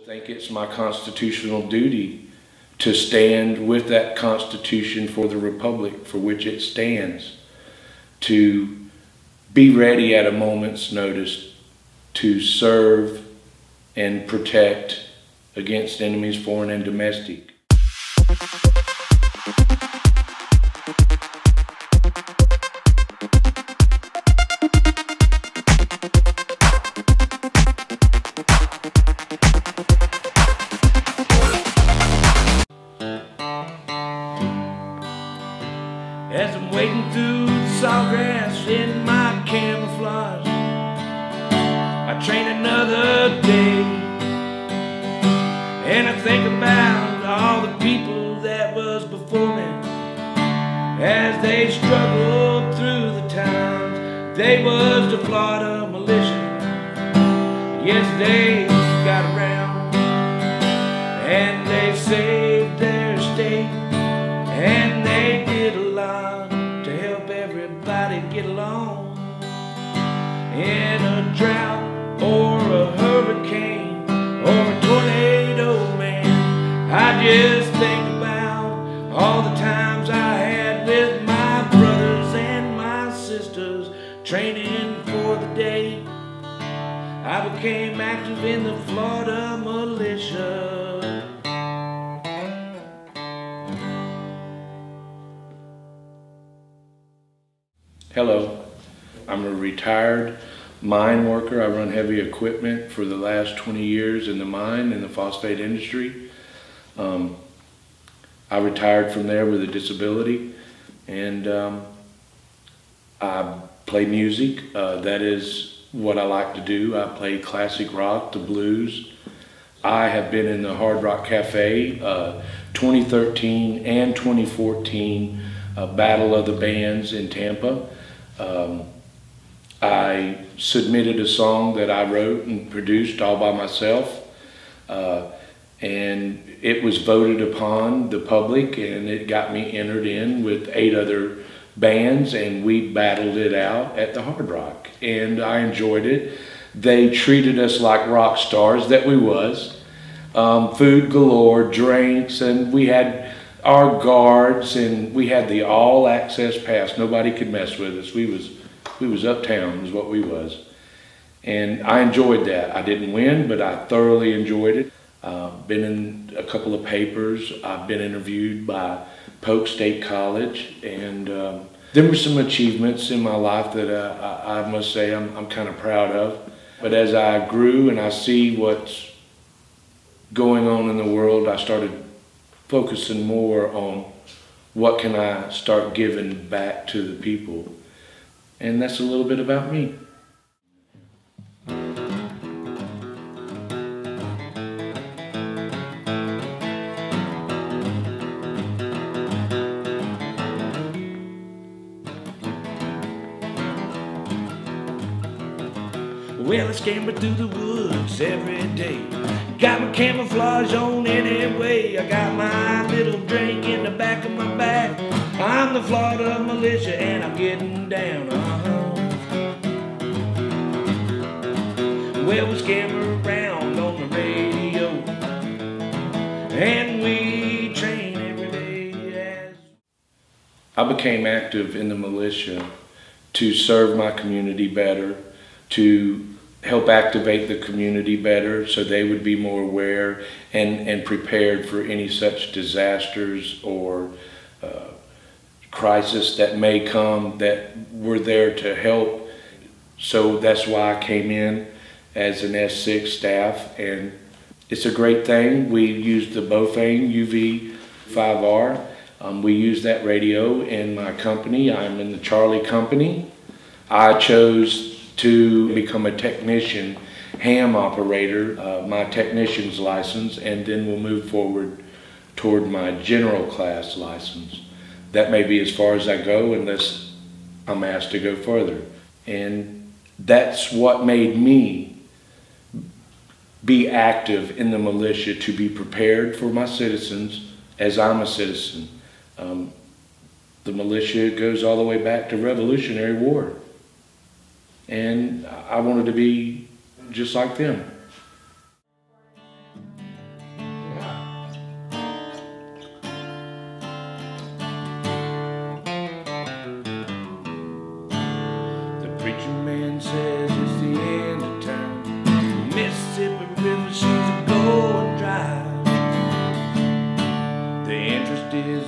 think it's my constitutional duty to stand with that Constitution for the Republic for which it stands, to be ready at a moment's notice to serve and protect against enemies, foreign and domestic. As I'm wading through the sawgrass in my camouflage, I train another day, and I think about all the people that was before me as they struggled through the times. They was the Florida Militia. Yes, they got around and they saved their state, and they did a lot to help everybody get along. In a drought or a hurricane or a tornado, man, I just think about all the times I had with my brothers and my sisters training for the day I became active in the Florida Militia. Hello, I'm a retired mine worker. I run heavy equipment for the last 20 years in the mine, in the phosphate industry. I retired from there with a disability, and I play music. That is what I like to do. I play classic rock, the blues. I have been in the Hard Rock Cafe 2013 and 2014 Battle of the Bands in Tampa. I submitted a song that I wrote and produced all by myself, and it was voted upon the public, and it got me entered in with 8 other bands, and we battled it out at the Hard Rock, and I enjoyed it. They treated us like rock stars that we was. Food galore, drinks, and we had our guards, and we had the all access pass. Nobody could mess with us. We was uptown is what we was. And I enjoyed that. I didn't win, but I thoroughly enjoyed it. Been in a couple of papers. I've been interviewed by Polk State College, and there were some achievements in my life that I must say I'm kind of proud of. But as I grew and I see what's going on in the world, I started focusing more on what can I start giving back to the people. And that's a little bit about me. Well, I scamper through the woods every day. Got my camouflage on anyway. I got my little drink in the back of my back. I'm the Florida Militia and I'm getting down. Well, we scamper around on the radio, and we train every day. I became active in the militia to serve my community better, to help activate the community better so they would be more aware and prepared for any such disasters or crisis that may come, that we're there to help. So that's why I came in as an S6 staff, and it's a great thing. We use the Baofeng UV5R. We use that radio in my company. I'm in the Charlie company. I chose to become a technician, ham operator, my technician's license, and then we'll move forward toward my general class license. That may be as far as I go unless I'm asked to go further. And that's what made me be active in the militia, to be prepared for my citizens as I'm a citizen. The militia goes all the way back to Revolutionary War. And I wanted to be just like them.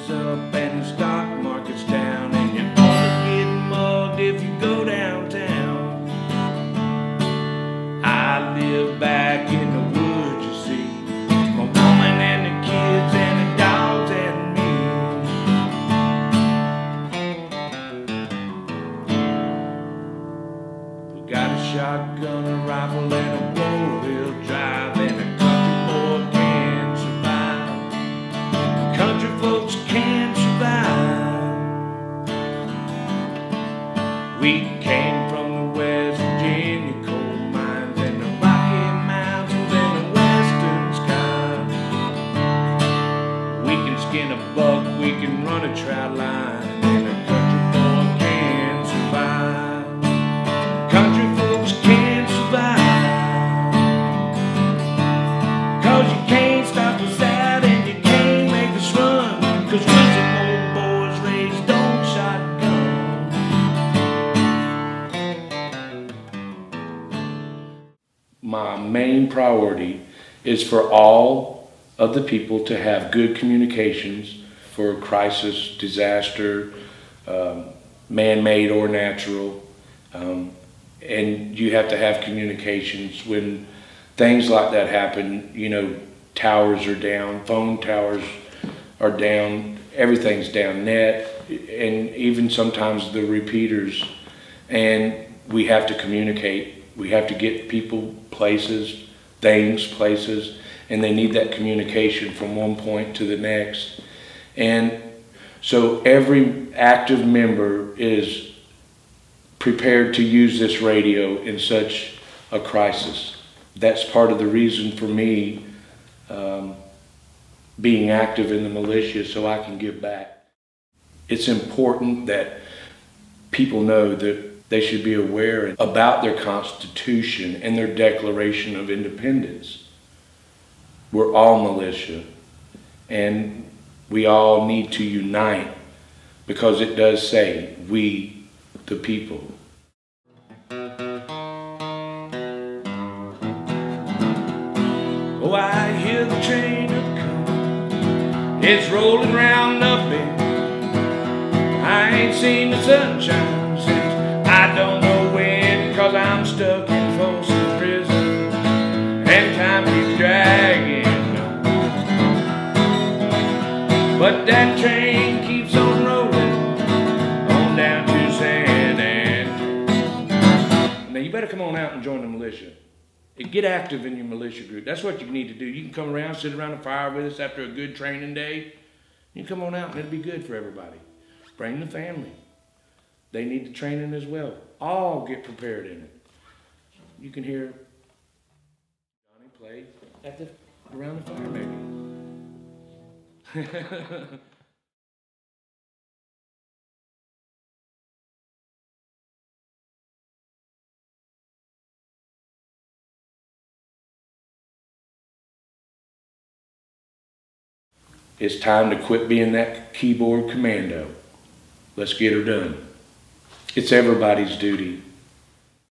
is up and the stock market's down, and you're gonna get mugged if you go downtown. I live back in the woods, you see, my woman and the kids and the dogs and me. We got a shotgun, a rifle, and a four-wheel drive, and a country boy can survive. Country folks can survive. We came from the West Virginia coal mines and the Rocky Mountains and the western skies. We can skin a buck, we can run a trout line, and a country boy can survive. Country folks can survive. 'Cause you can't stop us out and you can't make us run, 'cause we're some old boys raised on shotgun. My main priority is for all of the people to have good communications for crisis, disaster, man-made or natural. And you have to have communications when things like that happen. You know, towers are down, phone towers are down, everything's down, net, and even sometimes the repeaters. And we have to communicate. We have to get people places, things places, and they need that communication from one point to the next. And so every active member is prepared to use this radio in such a crisis. That's part of the reason for me being active in the militia, so I can give back. It's important that people know that they should be aware about their Constitution and their Declaration of Independence. We're all militia, and we all need to unite, because it does say, we the people. Oh, I hear the train a-comin', it's rolling round the bend. I ain't seen the sunshine since I don't know when, 'cause I'm stuck in Folsom Prison and time keeps dragging on. But that train keeps on rolling on down to San Andreas. Now you better come on out and join the militia. Get active in your militia group. That's what you need to do. You can come around, sit around the fire with us after a good training day. You can come on out and it'll be good for everybody. Bring the family. They need the training as well. All get prepared in it. You can hear Johnny play around the fire maybe. It's time to quit being that keyboard commando. Let's get her done. It's everybody's duty